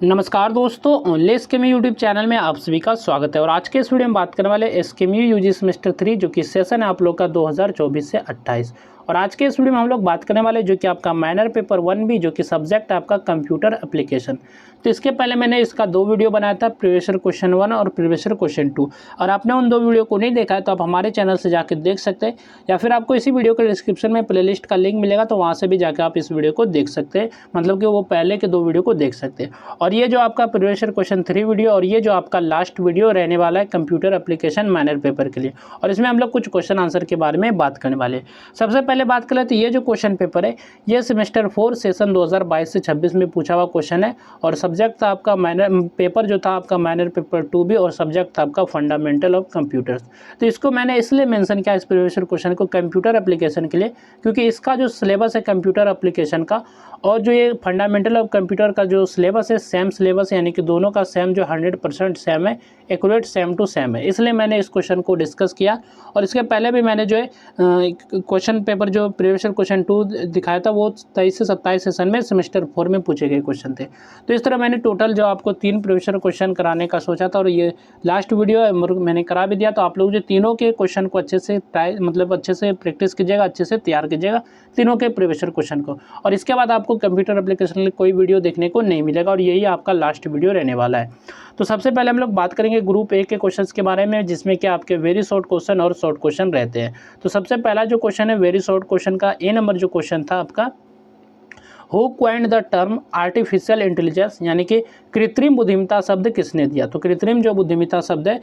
नमस्कार दोस्तों, only एसकेएमयू YouTube channel में आप सभी का स्वागत है। और आज के इस वीडियो में बात करने वाले एसकेएमयू यूजी सेमेस्टर 3 जो कि सेशन है आप लोग का 2024 से 28। और आज के इस वीडियो में हम लोग बात करने वाले जो कि आपका माइनर पेपर 1B जो कि सब्जेक्ट है आपका कंप्यूटर एप्लीकेशन। तो इसके पहले मैंने इसका 2 वीडियो बनाया था, प्रीवियस ईयर क्वेश्चन 1 और प्रीवियस ईयर क्वेश्चन 2। और आपने उन 2 वीडियो को नहीं देखा है तो आप हमारे चैनल से जाकर देख सकते हैं, या फिर आपको इसी वीडियो के डिस्क्रिप्शन में प्लेलिस्ट का लिंक मिलेगा तो वहाँ से भी जाकर आप इस वीडियो को देख सकते हैं, मतलब कि वो पहले के 2 वीडियो को देख सकते हैं। और ये जो आपका प्रीवियस ईयर क्वेश्चन 3 वीडियो और ये जो आपका लास्ट वीडियो रहने वाला है कंप्यूटर एप्लीकेशन माइनर पेपर के लिए, और इसमें हम लोग कुछ क्वेश्चन आंसर के बारे में बात करने वाले हैं। सबसे पहले बात कर लेते हैं, ये जो क्वेश्चन पेपर है ये सेमेस्टर 4 सेशन 2022 से 26 में पूछा हुआ क्वेश्चन है। और सब्जेक्ट था आपका माइनर पेपर जो था आपका माइनर पेपर 2B, और सब्जेक्ट था आपका फंडामेंटल ऑफ कंप्यूटर्स। तो इसको मैंने इसलिए मेंशन किया इस प्रीवियस ईयर क्वेश्चन को कंप्यूटर एप्लीकेशन के लिए, क्योंकि इसका जो सिलेबस है कंप्यूटर एप्लीकेशन का और जो ये फंडामेंटल ऑफ कंप्यूटर का जो सिलेबस है सेम सिलेबस, यानी कि दोनों का सेम जो 100% सेम है, एक्यूरेट सेम टू सेम है, इसलिए मैंने इस क्वेश्चन को डिस्कस किया। और इसके पहले भी मैंने जो है क्वेश्चन पेपर जो प्रीवियस ईयर क्वेश्चन 2 दिखाया था वो 23 से 27 सेशन में सेमेस्टर 4 में पूछे गए क्वेश्चन थे। तो इस तरह मैंने टोटल जो आपको 3 प्रीवियस ईयर क्वेश्चन कराने का सोचा था, और ये लास्ट वीडियो मैंने करा भी दिया। तो आप लोग जो तीनों के क्वेश्चन को अच्छे से अच्छे से प्रैक्टिस कीजिएगा, अच्छे से तैयार कीजिएगा तीनों के प्रीवियस ईयर क्वेश्चन को। और इसके बाद आपको कंप्यूटर एप्लीकेशन के लिए कोई वीडियो देखने को नहीं मिलेगा, और यही आपका लास्ट वीडियो रहने वाला है। तो सबसे पहले हम लोग बात करेंगे ग्रुप ए के क्वेश्चंस के बारे में, जिसमें कि आपके वेरी शॉर्ट क्वेश्चन और शॉर्ट क्वेश्चन रहते हैं। तो सबसे पहला जो क्वेश्चन है वेरी शॉर्ट क्वेश्चन का ए नंबर जो क्वेश्चन था आपका, who coined the term artificial intelligence, यानी कि कृत्रिम बुद्धिमत्ता शब्द किसने दिया। तो कृत्रिम जो बुद्धिमत्ता शब्द है,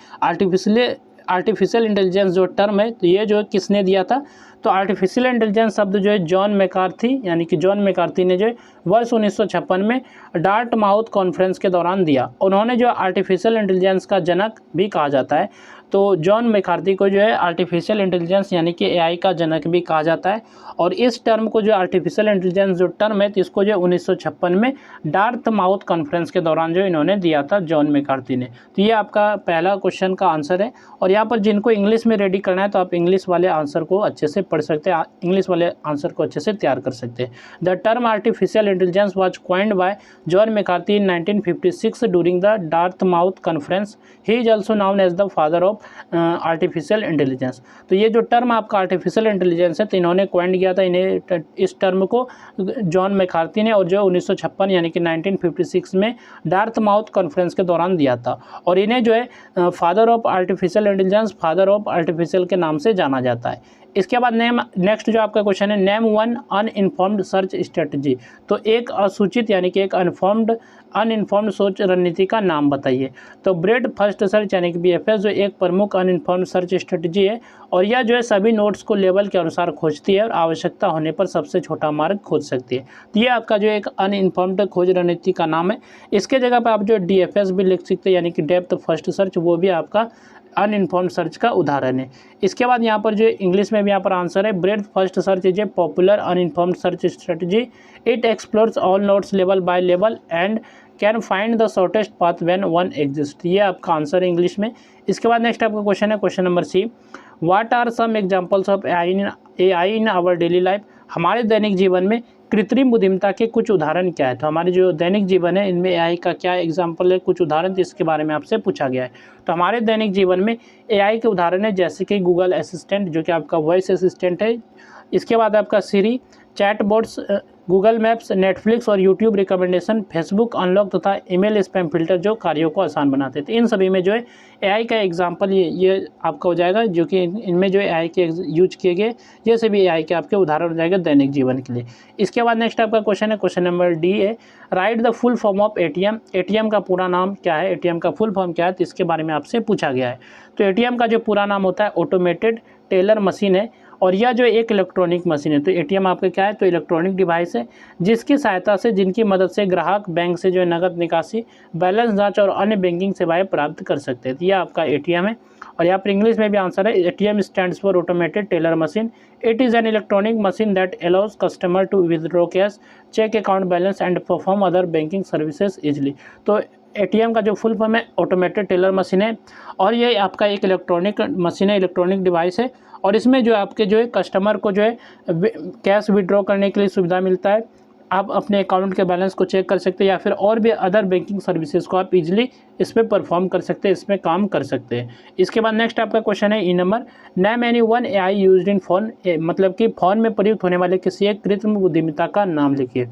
आर्टिफिशियल इंटेलिजेंस जो टर्म है, तो ये जो किसने दिया था। तो आर्टिफिशियल इंटेलिजेंस शब्द जो है जॉन मैकार्थी, यानी कि जॉन मैकार्थी ने जो है वर्ष 1956 में डार्टमाउथ कॉन्फ्रेंस के दौरान दिया। उन्होंने जो आर्टिफिशियल इंटेलिजेंस का जनक भी कहा जाता है, तो जॉन मैकार्थी को जो है आर्टिफिशियल इंटेलिजेंस यानी कि एआई का जनक भी कहा जाता है। और इस टर्म को जो आर्टिफिशियल इंटेलिजेंस जो टर्म है, तो इसको जो 1956 में डार्टमाउथ कॉन्फ्रेंस के दौरान जो इन्होंने दिया था जॉन मैकार्थी ने। तो ये आपका पहला क्वेश्चन का आंसर है। और यहाँ पर जिनको इंग्लिश में रेडी करना है तो आप इंग्लिश वाले आंसर को अच्छे से पढ़ सकते हैं, इंग्लिश वाले आंसर को अच्छे से तैयार कर सकते हैं। The term artificial intelligence was coined by John McCarthy in 1956 during the Dartmouth conference. He is also known as the father of artificial intelligence. तो ये जो टर्म आपका आर्टिफिशियल इंटेलिजेंस है, तो इन्होंने क्वाइंड किया था, इन्हें इस टर्म को जॉन मैकार्थी ने, और जो 1956 यानी कि 1956 में डार्टमाउथ कॉन्फ्रेंस के दौरान दिया था। और इन्हें जो है father of artificial intelligence, father of artificial के नाम से जाना जाता है। इसके बाद नेक्स्ट जो आपका क्वेश्चन है, name one uninformed search strategy. तो एक असूचित यानी कि एक अनइन्फॉर्म्ड सोच रणनीति का नाम बताइए। तो ब्रेड फर्स्ट सर्च यानी कि BFS जो एक प्रमुख अनइन्फॉर्म्ड सर्च स्ट्रेटजी है, और यह जो है सभी नोट्स को लेवल के अनुसार खोजती है और आवश्यकता होने पर सबसे छोटा मार्ग खोज सकती है। तो ये आपका जो एक अनइन्फॉर्म्ड खोज रणनीति का नाम है। इसके जगह पर आप जो DFS भी लिख सकते हैं, यानी कि डेप्थ फर्स्ट सर्च, वो भी आपका अनइन्फॉर्म्ड सर्च का उदाहरण है। इसके बाद यहाँ पर जो इंग्लिश में भी यहाँ पर आंसर है, bread first search is a popular uninformed search strategy. It explores all notes level by level and can find the shortest path when one exist. ये आपका आंसर है इंग्लिश में। इसके बाद नेक्स्ट आपका क्वेश्चन है question number C, what are some examples of AI in our daily life. हमारे दैनिक जीवन में कृत्रिम बुद्धिमत्ता के कुछ उदाहरण क्या है। तो हमारे जो दैनिक जीवन है इनमें AI का क्या एग्जाम्पल है, कुछ उदाहरण, तो इसके बारे में आपसे पूछा गया है। तो हमारे दैनिक जीवन में AI के उदाहरण है जैसे कि गूगल असिस्टेंट जो कि आपका वॉइस असिस्टेंट है। इसके बाद आपका सीरी, चैटबॉट्स, गूगल मैप्स, नेटफ्लिक्स और यूट्यूब रिकमेंडेशन, फेसबुक अनलॉक तथा ईमेल स्पैम फिल्टर जो कार्यों को आसान बनाते थे। इन सभी में जो है AI का एग्जाम्पल ये आपका हो जाएगा, जो कि इनमें जो AI के यूज किए गए ये सभी AI के आपके उदाहरण हो जाएगा दैनिक जीवन के लिए। इसके बाद नेक्स्ट आपका क्वेश्चन है क्वेश्चन नंबर D है, right the full form of ATM। ATM का पूरा नाम क्या है, ATM का फुल फॉर्म क्या है, तो इसके बारे में आपसे पूछा गया है। तो ATM का जो पूरा नाम होता है ऑटोमेटेड टेलर मशीन है, और यह जो एक इलेक्ट्रॉनिक मशीन है। तो ATM आपका क्या है, तो इलेक्ट्रॉनिक डिवाइस है जिसकी सहायता से, जिनकी मदद से ग्राहक बैंक से जो है नगद निकासी, बैलेंस जांच और अन्य बैंकिंग सेवाएं प्राप्त कर सकते हैं। तो यह आपका ATM है। और यहाँ पर इंग्लिश में भी आंसर है, ATM stands for automated teller machine. It is an electronic machine that allows customer to withdraw cash, check account balance and perform other banking services easily. तो ATM का जो फुल फॉर्म है automated teller machine है, और ये आपका एक electronic machine है, इलेक्ट्रॉनिक डिवाइस है। और इसमें जो आपके जो है कस्टमर को जो है कैश विड्रॉ करने के लिए सुविधा मिलता है, आप अपने अकाउंट के बैलेंस को चेक कर सकते हैं, या फिर और भी अदर बैंकिंग सर्विसेज को आप इजीली इस पर परफॉर्म कर सकते हैं, इसमें काम कर सकते हैं। इसके बाद नेक्स्ट आपका क्वेश्चन है E number, name any one AI used in phone, मतलब कि फ़ोन में प्रयुक्त होने वाले किसी एक कृत्रिम बुद्धिमत्ता का नाम लिखिए।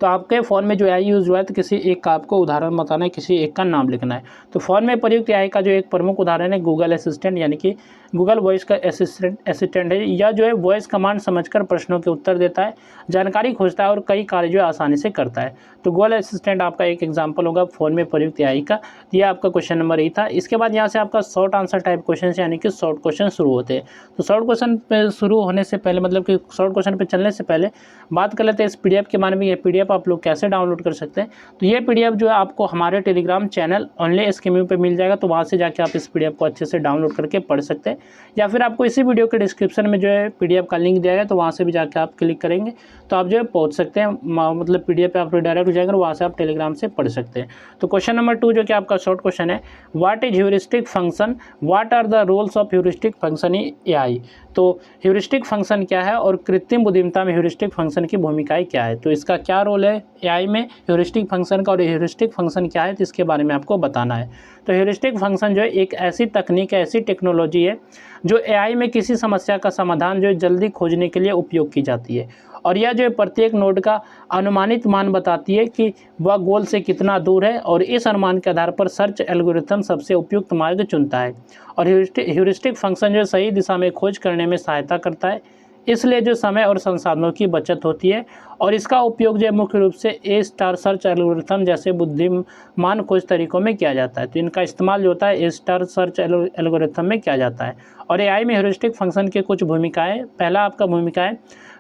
तो आपके फ़ोन में जो AI यूज़ हुआ है, तो किसी एक का आपको उदाहरण बताना है, किसी एक का नाम लिखना है। तो फ़ोन में प्रयुक्त AI का जो एक प्रमुख उदाहरण है गूगल असिस्टेंट, यानी कि गूगल वॉइस का असिस्टेंट है। या जो है वॉइस कमांड समझकर प्रश्नों के उत्तर देता है, जानकारी खोजता है और कई कार्य जो है आसानी से करता है। तो गूगल असिस्टेंट आपका एक एग्जाम्पल होगा फ़ोन में प्रयुक्त AI का। यह आपका क्वेश्चन नंबर ए था। इसके बाद यहाँ से आपका शॉर्ट आंसर टाइप क्वेश्चन यानी कि शॉर्ट क्वेश्चन शुरू होते हैं। तो शॉर्ट क्वेश्चन पे शुरू होने से पहले, मतलब कि शॉर्ट क्वेश्चन पे चलने से पहले बात कर लेते हैं इस PDF के बारे में। ये PDF आप लोग कैसे डाउनलोड कर सकते हैं। तो ये PDF जो है आपको हमारे टेलीग्राम चैनल ओनली SKMU पे मिल जाएगा। तो वहाँ से जाके आप इस PDF को अच्छे से डाउनलोड करके पढ़ सकते हैं, या फिर आपको इसी वीडियो के डिस्क्रिप्शन में जो है PDF का लिंक दिया गया, तो वहाँ से भी जाके आप क्लिक करेंगे तो आप जो है पहुँच सकते हैं, मतलब PDF पे आप डायरेक्ट हो जाएगा, वहाँ से आप टेलीग्राम से पढ़ सकते हैं। तो क्वेश्चन नंबर 2 जो कि आपका शॉर्ट क्वेश्चन है, what is heuristic function, what are the roles of heuristic function in AI। तो ह्यूरिस्टिक फंक्शन क्या है और कृत्रिम बुद्धिमत्ता में ह्यूरिस्टिक फंक्शन की भूमिकाएं क्या है, तो इसका क्या रोल है AI में ह्यूरिस्टिक फंक्शन का, और ह्यूरिस्टिक फंक्शन क्या है, तो इसके बारे में आपको बताना है। तो ह्यूरिस्टिक फंक्शन जो है एक ऐसी तकनीक है, ऐसी टेक्नोलॉजी है जो AI में किसी समस्या का समाधान जो है जल्दी खोजने के लिए उपयोग की जाती है, और यह जो है प्रत्येक नोड का अनुमानित मान बताती है कि वह गोल से कितना दूर है, और इस अनुमान के आधार पर सर्च एल्गोरिथम सबसे उपयुक्त मार्ग चुनता है। और ह्यूरिस्टिक फंक्शन जो सही दिशा में खोज करने में सहायता करता है, इसलिए जो समय और संसाधनों की बचत होती है, और इसका उपयोग जो है मुख्य रूप से A* सर्च एल्गोरिथम जैसे बुद्धिमान खोज तरीकों में किया जाता है। तो इनका इस्तेमाल जो होता है A* सर्च एल्गोरिथम में किया जाता है। और AI में ह्यूरिस्टिक फंक्शन की कुछ भूमिकाएं, पहला आपका भूमिका है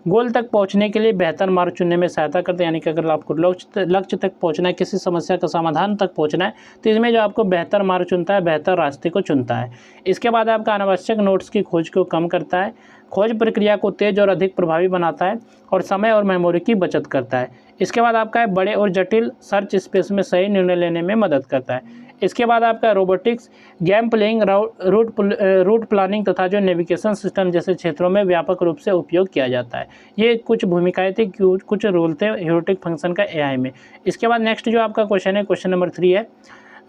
गोल तक पहुंचने के लिए बेहतर मार्ग चुनने में सहायता करते हैं, यानी कि अगर आपको लक्ष्य तक पहुंचना है, किसी समस्या का समाधान तक पहुंचना है, तो इसमें जो आपको बेहतर मार्ग चुनता है, बेहतर रास्ते को चुनता है। इसके बाद आपका अनावश्यक नोट्स की खोज को कम करता है, खोज प्रक्रिया को तेज और अधिक प्रभावी बनाता है, और समय और मेमोरी की बचत करता है। इसके बाद आपका है बड़े और जटिल सर्च स्पेस में सही निर्णय लेने में मदद करता है। इसके बाद आपका robotics, game playing, route planning तथा जो नेविगेशन सिस्टम जैसे क्षेत्रों में व्यापक रूप से उपयोग किया जाता है। ये कुछ भूमिकाएं थी, कुछ रोल थे ह्यूरिस्टिक फंक्शन का AI में। इसके बाद नेक्स्ट जो आपका क्वेश्चन है, क्वेश्चन नंबर 3 है,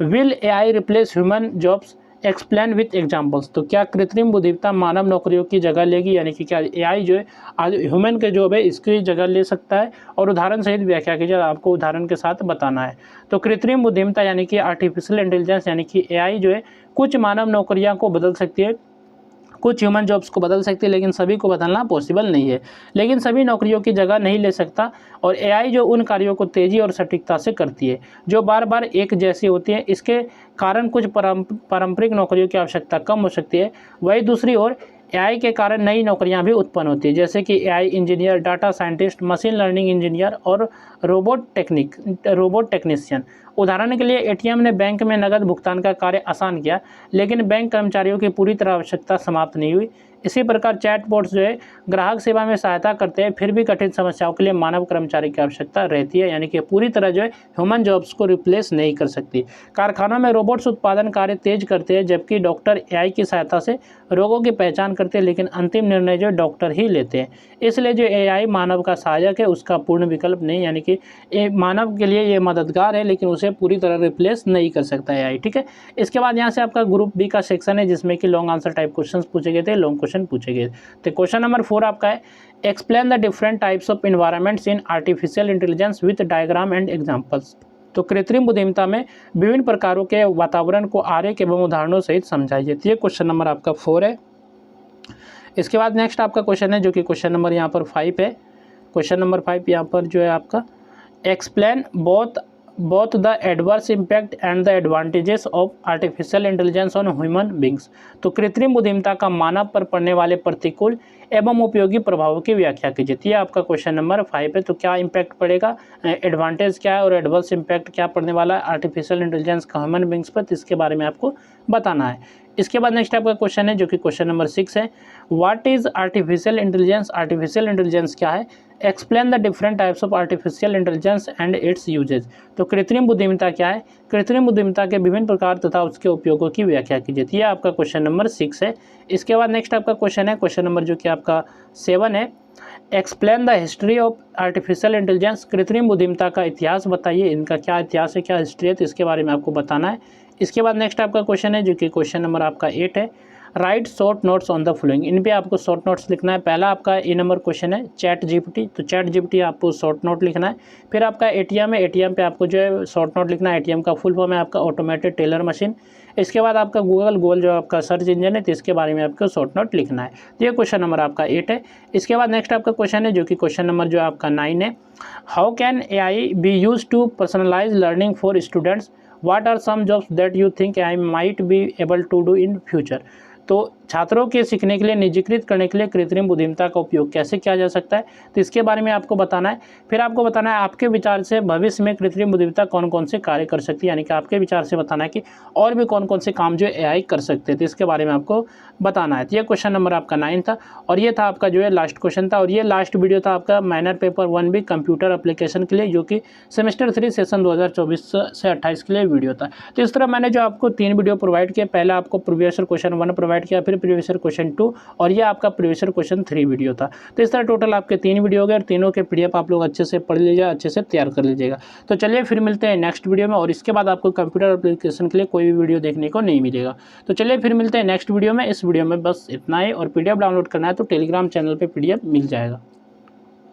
will AI replace human jobs, explain with examples. तो क्या कृत्रिम बुद्धिमत्ता मानव नौकरियों की जगह लेगी, यानी कि क्या AI जो है आज ह्यूमन के जॉब है इसकी जगह ले सकता है, और उदाहरण सहित व्याख्या कीजिए, आपको उदाहरण के साथ बताना है। तो कृत्रिम बुद्धिमत्ता यानी कि आर्टिफिशियल इंटेलिजेंस यानी कि AI जो है कुछ मानव नौकरियां को बदल सकती है, कुछ ह्यूमन जॉब्स को बदल सकती है, लेकिन सभी को बदलना पॉसिबल नहीं है, लेकिन सभी नौकरियों की जगह नहीं ले सकता। और AI जो उन कार्यों को तेज़ी और सटीकता से करती है जो बार बार एक जैसी होती है, इसके कारण कुछ पारंपरिक नौकरियों की आवश्यकता कम हो सकती है। वही दूसरी ओर AI के कारण नई नौकरियां भी उत्पन्न होती है, जैसे कि AI engineer, data scientist, machine learning engineer और रोबोट टेक्नीशियन। उदाहरण के लिए ATM ने बैंक में नकद भुगतान का कार्य आसान किया, लेकिन बैंक कर्मचारियों की पूरी तरह आवश्यकता समाप्त नहीं हुई। इसी प्रकार चैटबॉट्स जो है ग्राहक सेवा में सहायता करते हैं, फिर भी कठिन समस्याओं के लिए मानव कर्मचारी की आवश्यकता रहती है, यानी कि पूरी तरह जो है ह्यूमन जॉब्स को रिप्लेस नहीं कर सकती। कारखानों में रोबोट्स उत्पादन कार्य तेज करते हैं, जबकि डॉक्टर AI की सहायता से रोगों की पहचान करते हैं, लेकिन अंतिम निर्णय जो डॉक्टर ही लेते हैं। इसलिए जो AI मानव का सहायक है, उसका पूर्ण विकल्प नहीं, यानी कि मानव के लिए ये मददगार है, लेकिन उसे पूरी तरह रिप्लेस नहीं कर सकता AI। ठीक है। इसके बाद यहाँ से आपका ग्रुप B का सेक्शन है, जिसमें कि लॉन्ग आंसर टाइप क्वेश्चन पूछे गए थे, लॉन्ग क्वेश्चन पूछे गए। तो क्वेश्चन नंबर 4 आपका है, explain the different types of environments in artificial intelligence with diagram and examples. तो कृत्रिम बुद्धिमत्ता में विभिन्न प्रकारों के वातावरण को आरेख एवं उदाहरणों सहित समझाइए। तो ये क्वेश्चन नंबर आपका 4 है। इसके बाद नेक्स्ट आपका क्वेश्चन है, जो कि क्वेश्चन नंबर यहाँ पर 5 है। क्वेश्चन नंबर 5 यहाँ पर जो है आपका, explain both the adverse impact and the advantages of artificial intelligence on human beings। तो कृत्रिम बुद्धिमत्ता का मानव पर पड़ने वाले प्रतिकूल एवं उपयोगी प्रभावों की व्याख्या कीजिए। ये आपका क्वेश्चन नंबर 5 है। तो क्या इम्पैक्ट पड़ेगा, एडवांटेज क्या है और एडवर्स इम्पैक्ट क्या पड़ने वाला है आर्टिफिशियल इंटेलिजेंस का ह्यूमन बींग्स पर, इसके बारे में आपको बताना है। इसके बाद नेक्स्ट आपका क्वेश्चन है जो कि क्वेश्चन नंबर 6 है, what is artificial intelligence. Artificial intelligence क्या है, explain the different types of artificial intelligence and its usages. तो कृत्रिम बुद्धिमत्ता क्या है, कृत्रिम बुद्धिमत्ता के विभिन्न प्रकार तथा उसके उपयोगों की व्याख्या कीजिए। ये आपका क्वेश्चन नंबर 6 है। इसके बाद नेक्स्ट आपका क्वेश्चन है क्वेश्चन नंबर जो कि आपका 7 है, explain the history of artificial intelligence. कृत्रिम बुद्धिमत्ता का इतिहास बताइए, इनका क्या इतिहास है, क्या हिस्ट्री है, तो इसके बारे में आपको बताना है। इसके बाद नेक्स्ट आपका क्वेश्चन है जो कि क्वेश्चन नंबर आपका 8 है, write short notes on the following. इन पे आपको शॉर्ट नोट्स लिखना है। पहला आपका ए नंबर क्वेश्चन है चैट जीपीटी, तो चैट जीपीटी आपको शॉर्ट नोट लिखना है। फिर आपका एटीएम है, एटीएम पे आपको जो है शॉर्ट नोट लिखना है। एटीएम का फुल फॉर्म है आपका ऑटोमेटेड टेलर मशीन। इसके बाद आपका गूगल जो आपका सर्च इंजन है, तो इसके बारे में आपको शॉर्ट नोट लिखना है। तो ये क्वेश्चन नंबर आपका 8 है। इसके बाद नेक्स्ट आपका क्वेश्चन है जो कि क्वेश्चन नंबर जो आपका 9 है, how can AI be use to personalise learning for students, what are some jobs that you think AI might be able to do in future. तो छात्रों के सीखने के लिए निजीकृत करने के लिए कृत्रिम बुद्धिमत्ता का उपयोग कैसे किया जा सकता है, तो इसके बारे में आपको बताना है। फिर आपको बताना है आपके विचार से भविष्य में कृत्रिम बुद्धिमत्ता कौन कौन से कार्य कर सकती है, यानी कि आपके विचार से बताना है कि और भी कौन कौन से काम जो AI कर सकते हैं, तो इसके बारे में आपको बताना है। तो ये क्वेश्चन नंबर आपका 9 था और ये था आपका जो है लास्ट क्वेश्चन था। और ये लास्ट वीडियो था आपका minor paper 1B computer application के लिए, जो कि सेमेस्टर 3 सेशन 2024 से 28 के लिए वीडियो था। तो इस तरह मैंने जो आपको 3 वीडियो प्रोवाइड किया, पहला आपको प्रीवियस ईयर क्वेश्चन 1 प्रोवाइड किया, फिर प्रीवियस ईयर क्वेश्चन 2 और ये आपका प्रीवियस ईयर क्वेश्चन 3 वीडियो था। तो इस तरह टोटल आपके 3 वीडियो हो गए और तीनों के PDF आप लोग अच्छे से पढ़ लीजिएगा, अच्छे से तैयार कर लीजिएगा। तो चलिए फिर मिलते हैं नेक्स्ट वीडियो में, और इसके बाद आपको कंप्यूटर एप्लीकेशन के लिए कोई भी वीडियो देखने को नहीं मिलेगा। तो चलिए फिर मिलते हैं नेक्स्ट वीडियो में। इस वीडियो में बस इतना ही, और PDF डाउनलोड करना है तो टेलीग्राम चैनल पर PDF मिल जाएगा।